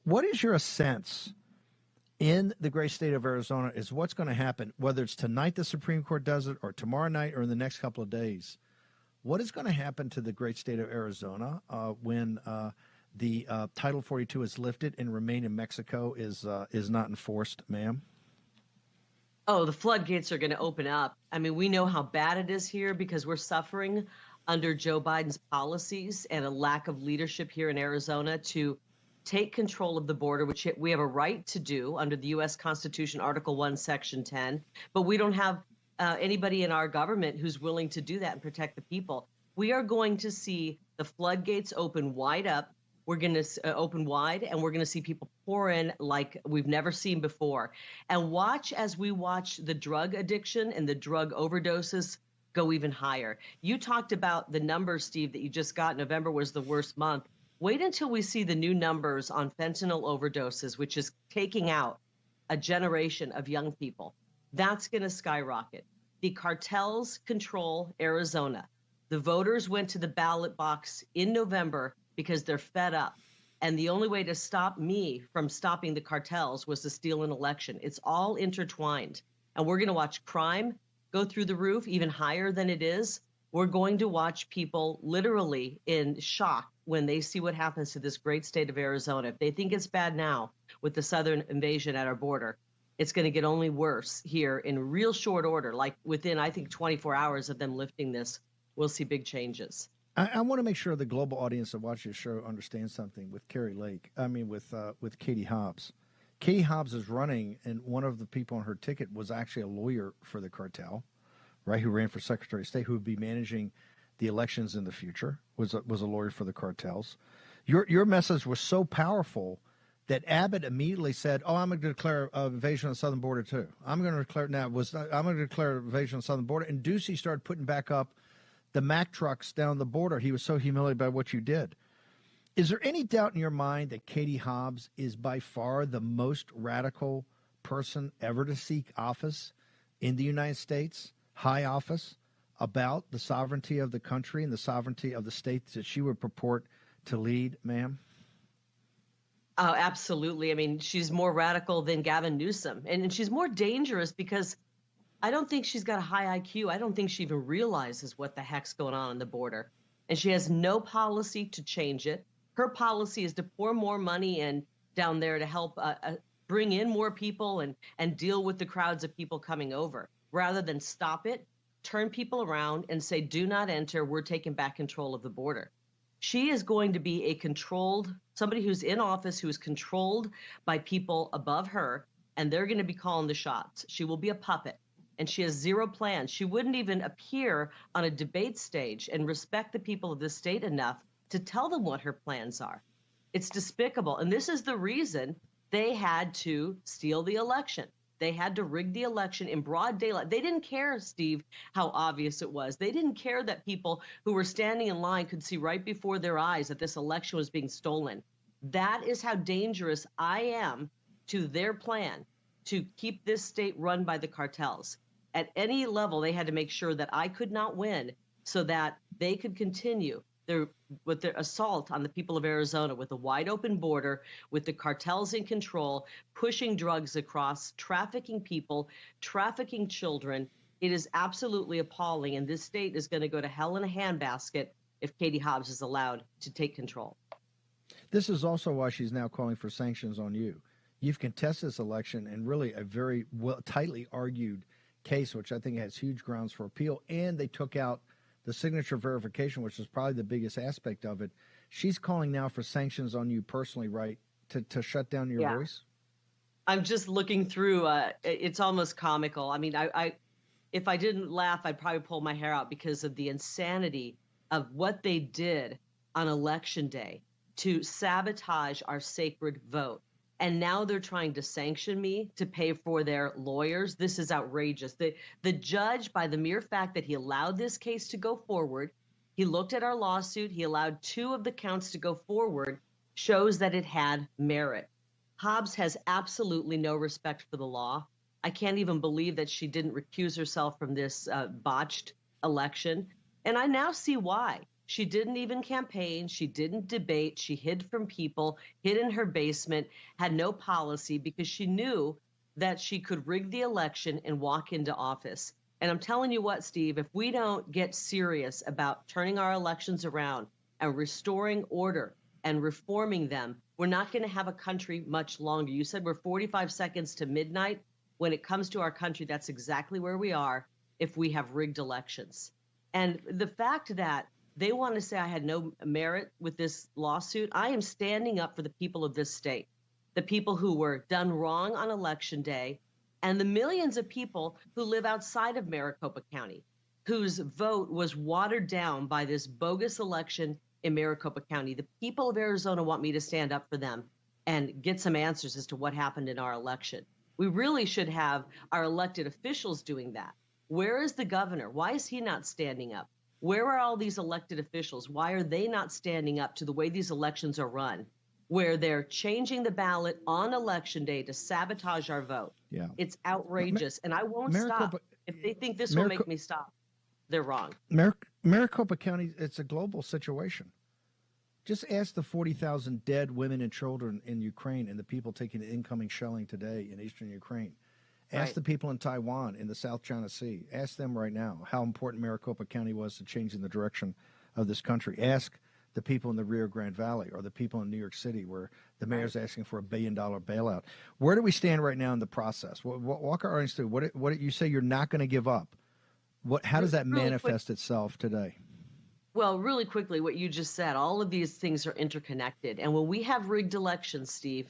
What is your sense in the great state of Arizona is what's going to happen, whether it's tonight the Supreme Court does it or tomorrow night or in the next couple of days? What is going to happen to the great state of Arizona when the Title 42 is lifted and remain in Mexico is not enforced, ma'am? Oh, the floodgates are going to open up. I mean, we know how bad it is here because we're suffering under Joe Biden's policies and a lack of leadership here in Arizona to take control of the border, which we have a right to do under the U.S. Constitution, Article 1, Section 10. But we don't have anybody in our government who's willing to do that and protect the people. We are going to see the floodgates open wide up. We're going to open wide, and we're going to see people pour in like we've never seen before. And watch as we watch the drug addiction and the drug overdoses go even higher. You talked about the numbers, Steve, that you just got. November was the worst month. Wait until we see the new numbers on fentanyl overdoses, which is taking out a generation of young people. That's going to skyrocket. The cartels control Arizona. The voters went to the ballot box in November because they're fed up. And the only way to stop me from stopping the cartels was to steal an election. It's all intertwined. And we're going to watch crime go through the roof, even higher than it is. We're going to watch people literally in shock when they see what happens to this great state of Arizona. If they think it's bad now with the southern invasion at our border, it's going to get only worse here in real short order. Like within, I think, 24 hours of them lifting this, we'll see big changes. I want to make sure the global audience that watches the show understands something with with Katie Hobbs. Katie Hobbs is running, and one of the people on her ticket was actually a lawyer for the cartel, right, who ran for Secretary of State, who would be managing the elections in the future, was a lawyer for the cartels. Your message was so powerful that Abbott immediately said, "Oh, I'm going to declare invasion on the southern border too. I'm going to declare invasion on the southern border." And Ducey started putting back up the Mack trucks down the border. He was so humiliated by what you did. Is there any doubt in your mind that Katie Hobbs is by far the most radical person ever to seek office in the United States, high office, about the sovereignty of the country and the sovereignty of the states that she would purport to lead, ma'am? Oh, absolutely. I mean, she's more radical than Gavin Newsom. And she's more dangerous because I don't think she's got a high IQ. I don't think she even realizes what the heck's going on the border. And she has no policy to change it. Her policy is to pour more money in down there to help bring in more people and deal with the crowds of people coming over, rather than stop it, turn people around and say, do not enter. We're taking back control of the border. She is going to be somebody who's in office, who is controlled by people above her, and they're going to be calling the shots. She will be a puppet. And she has zero plans. She wouldn't even appear on a debate stage and respect the people of the state enough to tell them what her plans are. It's despicable. And this is the reason they had to steal the election. They had to rig the election in broad daylight. They didn't care, Steve, how obvious it was. They didn't care that people who were standing in line could see right before their eyes that this election was being stolen. That is how dangerous I am to their plan to keep this state run by the cartels. At any level, they had to make sure that I could not win so that they could continue with their assault on the people of Arizona, with a wide open border, with the cartels in control, pushing drugs across, trafficking people, trafficking children. It is absolutely appalling. And this state is going to go to hell in a handbasket if Katie Hobbs is allowed to take control. This is also why she's now calling for sanctions on you. You've contested this election in really a very tightly argued case, which I think has huge grounds for appeal, and they took out the signature verification, which is probably the biggest aspect of it. She's calling now for sanctions on you personally, right, to shut down your voice? I'm just looking through. It's almost comical. I mean, I if I didn't laugh, I'd probably pull my hair out because of the insanity of what they did on Election Day to sabotage our sacred vote. And now they're trying to sanction me to pay for their lawyers. This is outrageous. The judge, by the mere fact that he allowed this case to go forward, he looked at our lawsuit, he allowed 2 of the counts to go forward, shows that it had merit. Hobbs has absolutely no respect for the law. I can't even believe that she didn't recuse herself from this botched election. And I now see why. She didn't even campaign. She didn't debate. She hid from people, hid in her basement, had no policy because she knew that she could rig the election and walk into office. And I'm telling you what, Steve, if we don't get serious about turning our elections around and restoring order and reforming them, we're not going to have a country much longer. You said we're 45 seconds to midnight. When it comes to our country, that's exactly where we are if we have rigged elections. And the fact that they want to say I had no merit with this lawsuit, I am standing up for the people of this state, the people who were done wrong on election day, and the millions of people who live outside of Maricopa County, whose vote was watered down by this bogus election in Maricopa County. The people of Arizona want me to stand up for them and get some answers as to what happened in our election. We really should have our elected officials doing that. Where is the governor? Why is he not standing up? Where are all these elected officials? Why are they not standing up to the way these elections are run, where they're changing the ballot on election day to sabotage our vote? Yeah. It's outrageous, and I won't stop. If they think this will make me stop, they're wrong. Maricopa County, it's a global situation. Just ask the 40,000 dead women and children in Ukraine and the people taking the incoming shelling today in eastern Ukraine. Ask the people in Taiwan, in the South China Sea. Ask them right now how important Maricopa County was to changing the direction of this country. Ask the people in the Rio Grande Valley or the people in New York City where the mayor's asking for $1 billion bailout. Where do we stand right now in the process? Walk our audience through. What you say you're not going to give up. How does that manifest itself today? Well, really quickly, what you just said, all of these things are interconnected. And when we have rigged elections, Steve,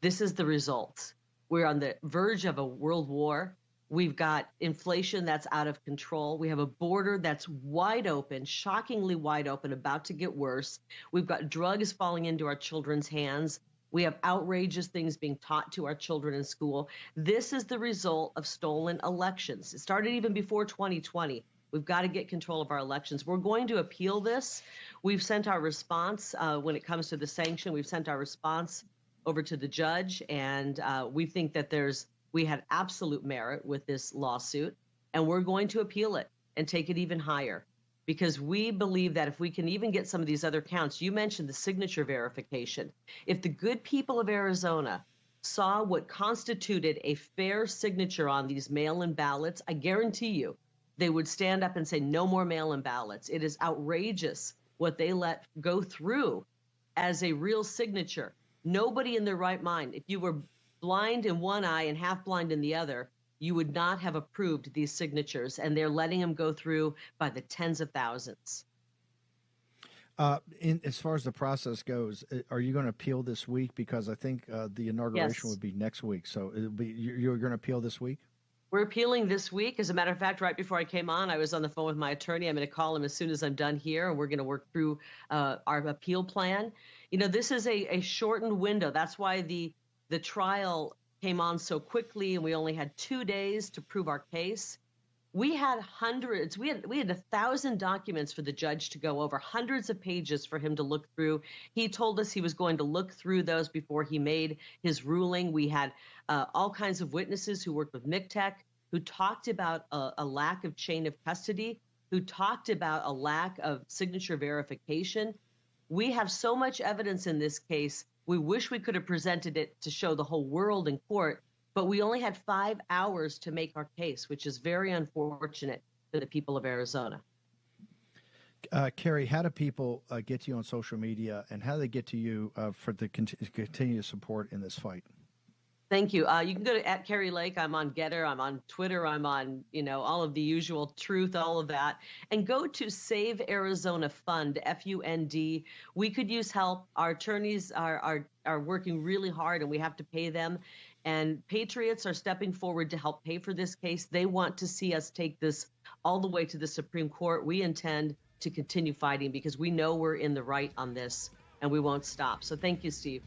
this is the result. We're on the verge of a world war. We've got inflation that's out of control. We have a border that's wide open, shockingly wide open, about to get worse. We've got drugs falling into our children's hands. We have outrageous things being taught to our children in school. This is the result of stolen elections. It started even before 2020. We've got to get control of our elections. We're going to appeal this. We've sent our response when it comes to the sanction. We've sent our response over to the judge, and we think that we had absolute merit with this lawsuit, and we're going to appeal it and take it even higher because we believe that if we can even get some of these other counts, you mentioned the signature verification. If the good people of Arizona saw what constituted a fair signature on these mail-in ballots, I guarantee you they would stand up and say no more mail-in ballots. It is outrageous what they let go through as a real signature. Nobody in their right mind, if you were blind in one eye and half blind in the other, you would not have approved these signatures, and they're letting them go through by the tens of thousands. As far as the process goes, are you going to appeal this week? Because I think the inauguration would be next week. So you're going to appeal this week? We're appealing this week. As a matter of fact, right before I came on, I was on the phone with my attorney. I'm going to call him as soon as I'm done here, and we're going to work through our appeal plan. You know, this is a shortened window. That's why the trial came on so quickly, and we only had 2 days to prove our case. We had hundreds. We had 1,000 documents for the judge to go over, hundreds of pages for him to look through. He told us he was going to look through those before he made his ruling. We had all kinds of witnesses who worked with MCTEC, who talked about a lack of chain of custody, who talked about a lack of signature verification. We have so much evidence in this case. We wish we could have presented it to show the whole world in court, but we only had 5 hours to make our case, which is very unfortunate for the people of Arizona. Carrie, how do people get to you on social media, and how do they get to you for the continued support in this fight? Thank you. You can go to @Carrie Lake. I'm on Getter. I'm on Twitter. I'm on, all of the usual Truth, all of that. And go to Save Arizona Fund, FUND. We could use help. Our attorneys are working really hard, and we have to pay them. And patriots are stepping forward to help pay for this case. They want to see us take this all the way to the Supreme Court. We intend to continue fighting because we know we're in the right on this, and we won't stop. So thank you, Steve.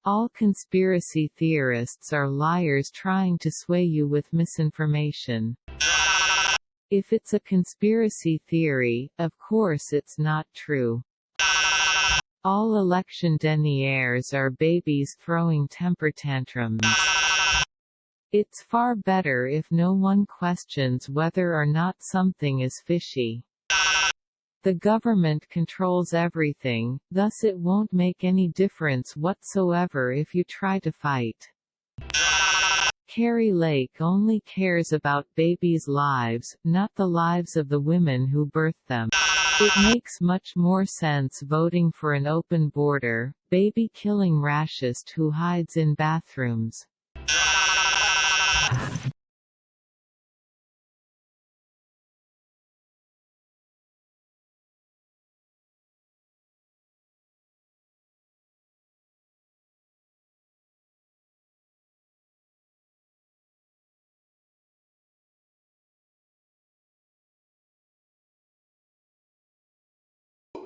All conspiracy theorists are liars trying to sway you with misinformation. If it's a conspiracy theory, of course it's not true. All election deniers are babies throwing temper tantrums. It's far better if no one questions whether or not something is fishy. The government controls everything, thus it won't make any difference whatsoever if you try to fight. Kari Lake only cares about babies' lives, not the lives of the women who birthed them. It makes much more sense voting for an open border, baby-killing racist who hides in bathrooms.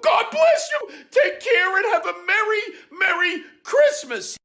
God bless you. Take care and have a Merry, Merry Christmas.